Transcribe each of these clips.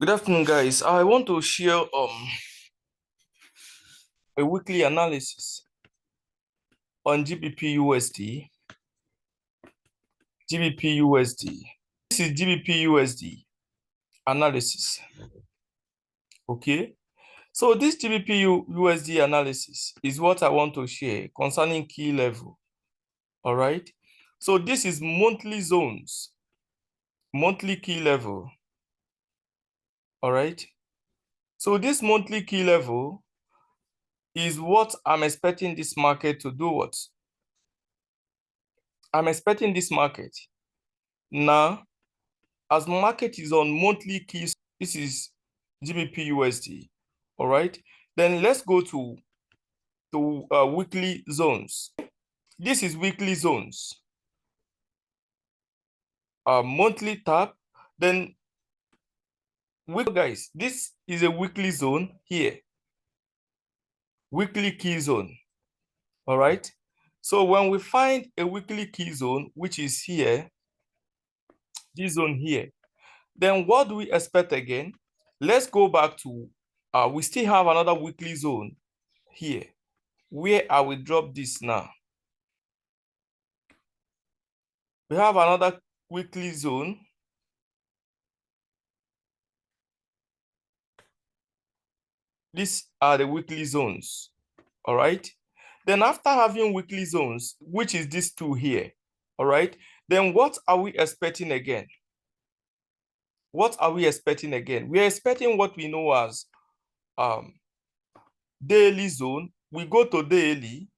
Good afternoon, guys. I want to share a weekly analysis on Gbpusd. Gbpusd. This is Gbpusd analysis. Okay. So this Gbpusd analysis is what I want to share concerning key level. All right. So this is monthly zones, monthly key level. All right. So this monthly key level is what I'm expecting this market to do. What I'm expecting this market now, as market is on monthly keys, this is Gbpusd. All right. Then let's go to weekly zones. This is weekly zones. Monthly tap. Then guys, this is a weekly zone here. Weekly key zone. All right. So when we find a weekly key zone, which is here, this zone here, then what do we expect again? Let's go back to, we still have another weekly zone here. Where I will drop this now. We have another weekly zone. These are the weekly zones. All right. Then after having weekly zones, which is these two here, all right, then what are we expecting again? What are we expecting again? We are expecting what we know as daily zone. We go to daily.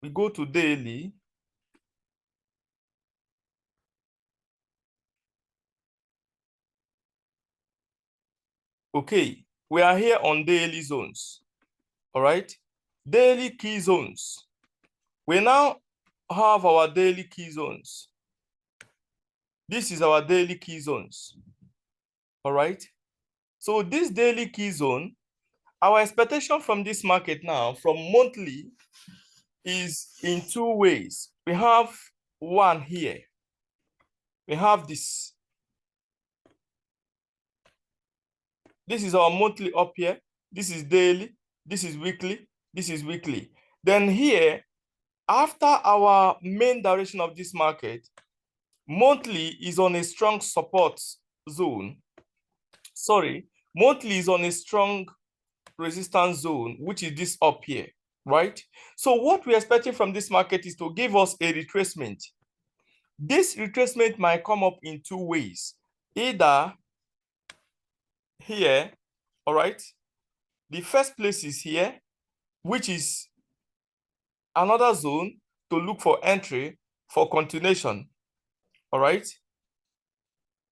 We go to daily. Okay, we are here on daily zones. All right, daily key zones. We now have our daily key zones. This is our daily key zones. All right. So this daily key zone, our expectation from this market now, from monthly, is in two ways. We have one here. We have this. This is our monthly up here. This is daily. This is weekly. This is weekly. Then here, after our main direction of this market, monthly is on a strong support zone. Sorry, monthly is on a strong resistance zone, which is this up here, right? So what we're expecting from this market is to give us a retracement. This retracement might come up in two ways. Either here, all right? The first place is here, which is another zone to look for entry for continuation, all right?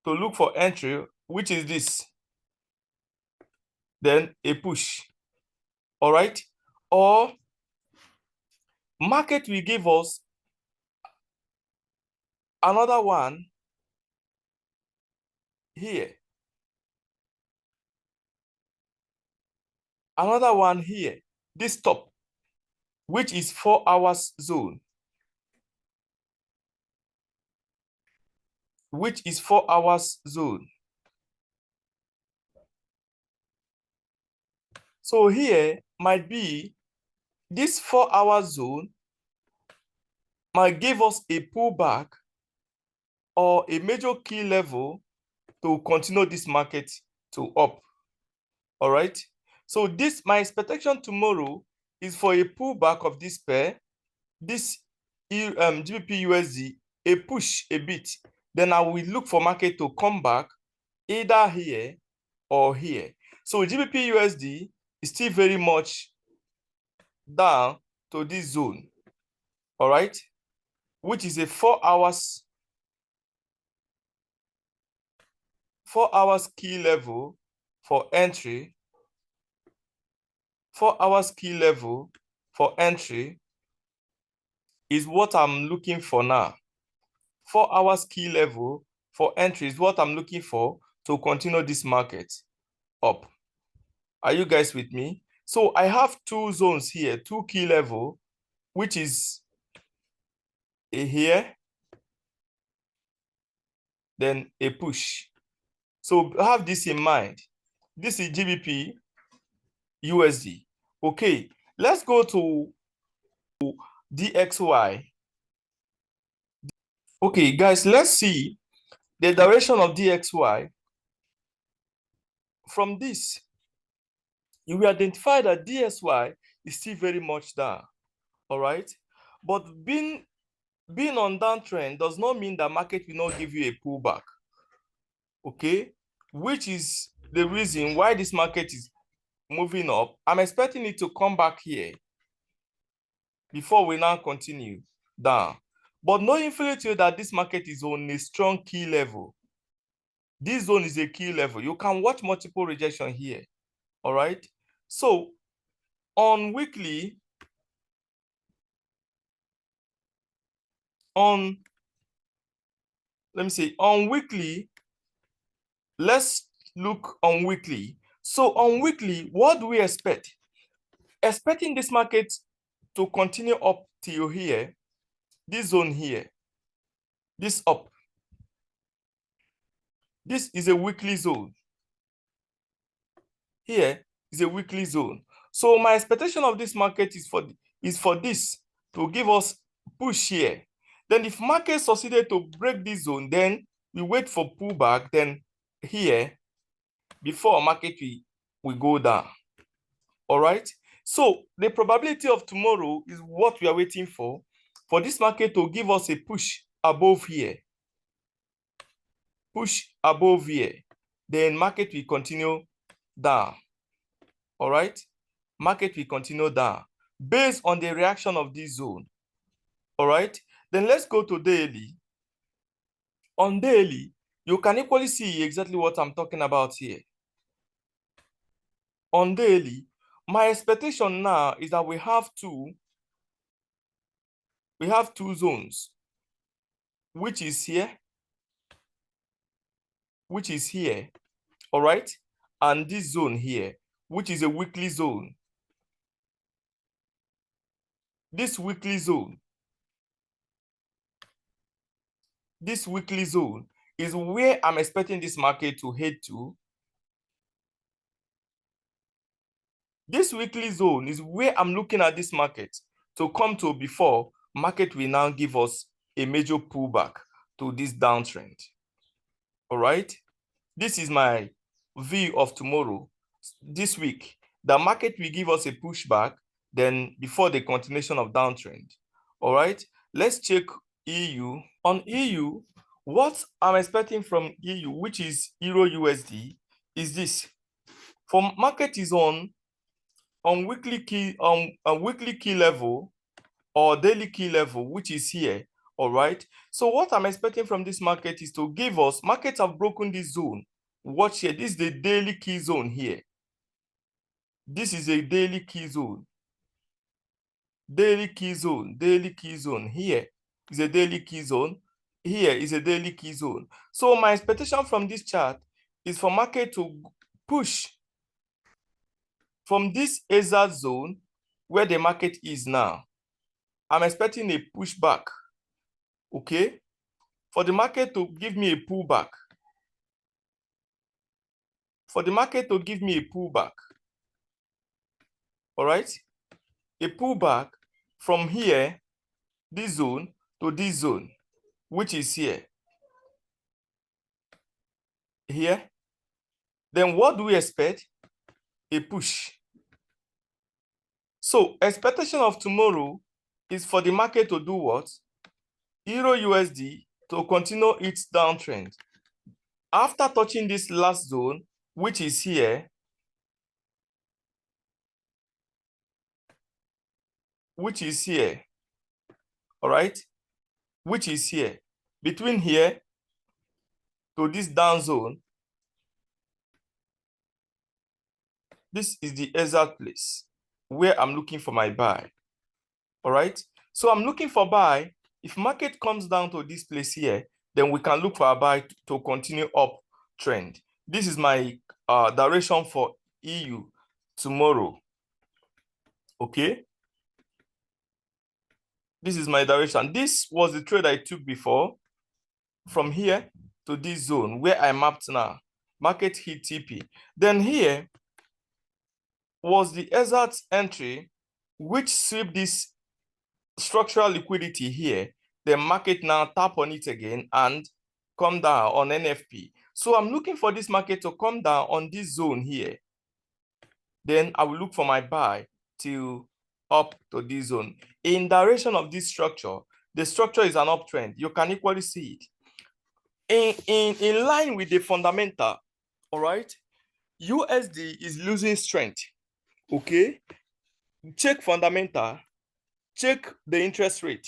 To look for entry, which is this. Then a push, all right? Or market will give us another one here. Another one here, this top, which is 4 hours zone. Which is 4 hours zone. So here might be this 4 hour zone might give us a pullback or a major key level to continue this market to up. All right. So this, my expectation tomorrow is for a pullback of this pair, this Gbpusd, a push a bit. Then I will look for market to come back either here or here. So Gbpusd is still very much down to this zone, all right, which is a 4 hours key level for entry. 4 hours key level for entry is what I'm looking for now. 4 hours key level for entry is what I'm looking for to continue this market up. Are you guys with me? So I have two zones here, two key level, which is here, then a push. So have this in mind. This is GBP USD. Okay, let's go to DXY. Okay, guys, let's see the direction of DXY. From this, you will identify that DXY is still very much down. All right, but being on downtrend does not mean that market will not give you a pullback. Okay, which is the reason why this market is moving up. I'm expecting it to come back here before we now continue down. But knowing fully to you that this market is on a strong key level. This zone is a key level. You can watch multiple rejection here. All right. So on weekly, on weekly, let's look on weekly. So on weekly, what do we expect? Expecting this market to continue up till here, this zone here, this up. This is a weekly zone. Here is a weekly zone. So my expectation of this market is for this to give us push here. Then if market succeeded to break this zone, then we wait for pullback, then here, before market we go down. All right. So the probability of tomorrow is what we are waiting for this market to give us a push above here. Push above here. Then market will continue down. All right. Market will continue down based on the reaction of this zone. All right. Then let's go to daily. On daily, you can equally see exactly what I'm talking about here. On daily, my expectation now is that we have two zones, which is here, all right, and this zone here, which is a weekly zone. This weekly zone is where I'm expecting this market to head to. This weekly zone is where I'm looking at this market to come to before market will now give us a major pullback to this downtrend. All right. This is my view of tomorrow. This week, the market will give us a pushback then before the continuation of downtrend. All right. Let's check EU. On EU, what I'm expecting from EU, which is Euro USD, is this. For market is on weekly key level or daily key level, which is here. All right. So what I'm expecting from this market is to give us, markets have broken this zone. Watch here. This is the daily key zone here. This is a daily key zone. Daily key zone. Here is a daily key zone. Here is a daily key zone. So my expectation from this chart is for market to push from this hazard zone where the market is now. I'm expecting a pushback. Okay, for the market to give me a pullback. All right, a pullback from here, this zone, to this zone, which is here. Then what do we expect? A push. So expectation of tomorrow is for the market to do what? Euro USD to continue its downtrend. After touching this last zone, which is here, all right, which is here, between here to this down zone, this is the exact place where I'm looking for my buy. All right, so I'm looking for buy. If market comes down to this place here, then we can look for a buy to continue up trend. This is my direction for EU tomorrow. Okay, this is my direction. This was the trade I took before from here to this zone where I mapped now. Market hit TP. Then here was the exact entry which swept this structural liquidity here. The market now tap on it again and come down on NFP. So I'm looking for this market to come down on this zone here. Then I will look for my buy till up to this zone. In direction of this structure, the structure is an uptrend. You can equally see it. In line with the fundamental, all right, USD is losing strength, okay? Check fundamental, check the interest rate,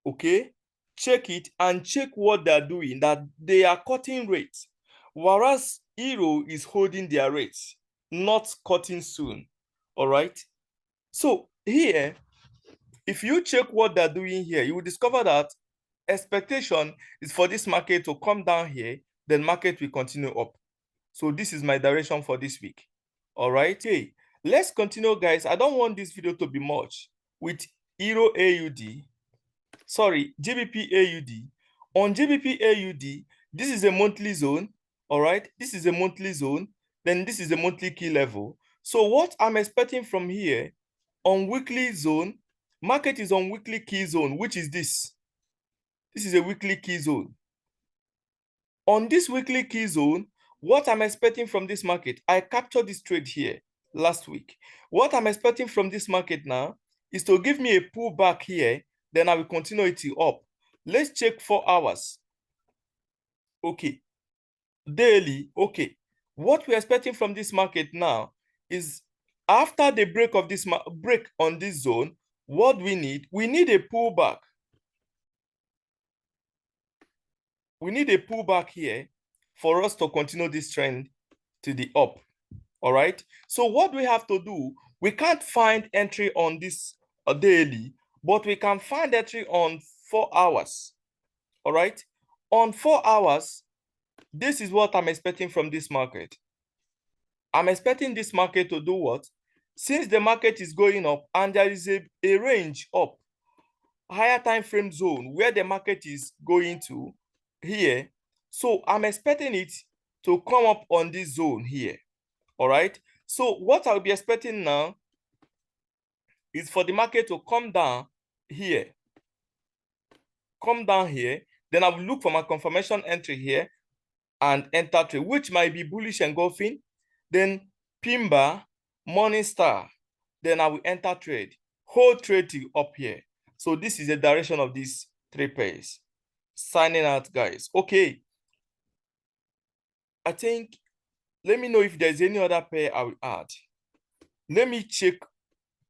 okay? Check it and check what they're doing, that they are cutting rates, whereas Euro is holding their rates, not cutting soon, all right? So here, if you check what they're doing here, you will discover that expectation is for this market to come down here, then market will continue up. So this is my direction for this week. All right. Okay, let's continue, guys. I don't want this video to be much with Euro AUD. Sorry, GBP AUD. On GBP AUD, this is a monthly zone. All right. This is a monthly zone. Then this is a monthly key level. So what I'm expecting from here on weekly zone, market is on weekly key zone, which is this. This is a weekly key zone. On this weekly key zone, what I'm expecting from this market, I captured this trade here last week. What I'm expecting from this market now is to give me a pullback here, then I will continue it up. Let's check 4 hours. Okay. Daily, okay. What we're expecting from this market now is after the break of this break on this zone, what we need a pullback. We need a pullback here for us to continue this trend to the up. All right. So what we have to do, we can't find entry on this daily, but we can find entry on 4 hours. All right. On 4 hours, this is what I'm expecting from this market. I'm expecting this market to do what? Since the market is going up and there is a range up, higher time frame zone where the market is going to here. So I'm expecting it to come up on this zone here. All right. So what I'll be expecting now is for the market to come down here. Come down here. Then I will look for my confirmation entry here and enter trade, which might be bullish engulfing. Then Pimba, Morningstar. Then I will enter trade. Hold trade till up here. So this is the direction of these 3 pairs. Signing out, guys. Okay. I think, let me know if there's any other pair I will add. Let me check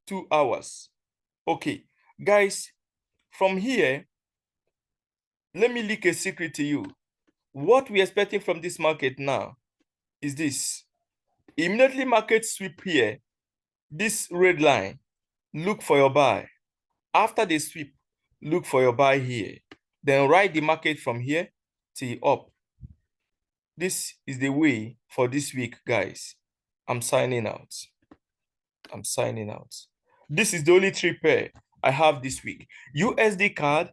2 hours. Okay, guys, from here, let me leak a secret to you. What we're expecting from this market now is this. Immediately market sweep here, this red line, look for your buy. After the sweep, look for your buy here. Then ride the market from here till up. This is the way for this week, guys. I'm signing out. I'm signing out. This is the only 3 pair I have this week. USD card,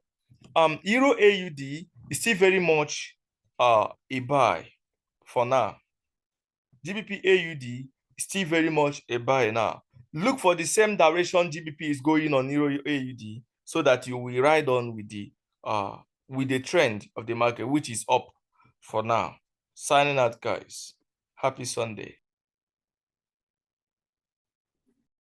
Euro AUD is still very much a buy for now. GBP AUD is still very much a buy now. Look for the same direction GBP is going on Euro AUD so that you will ride on with the trend of the market, which is up for now. Signing out, guys. Happy Sunday.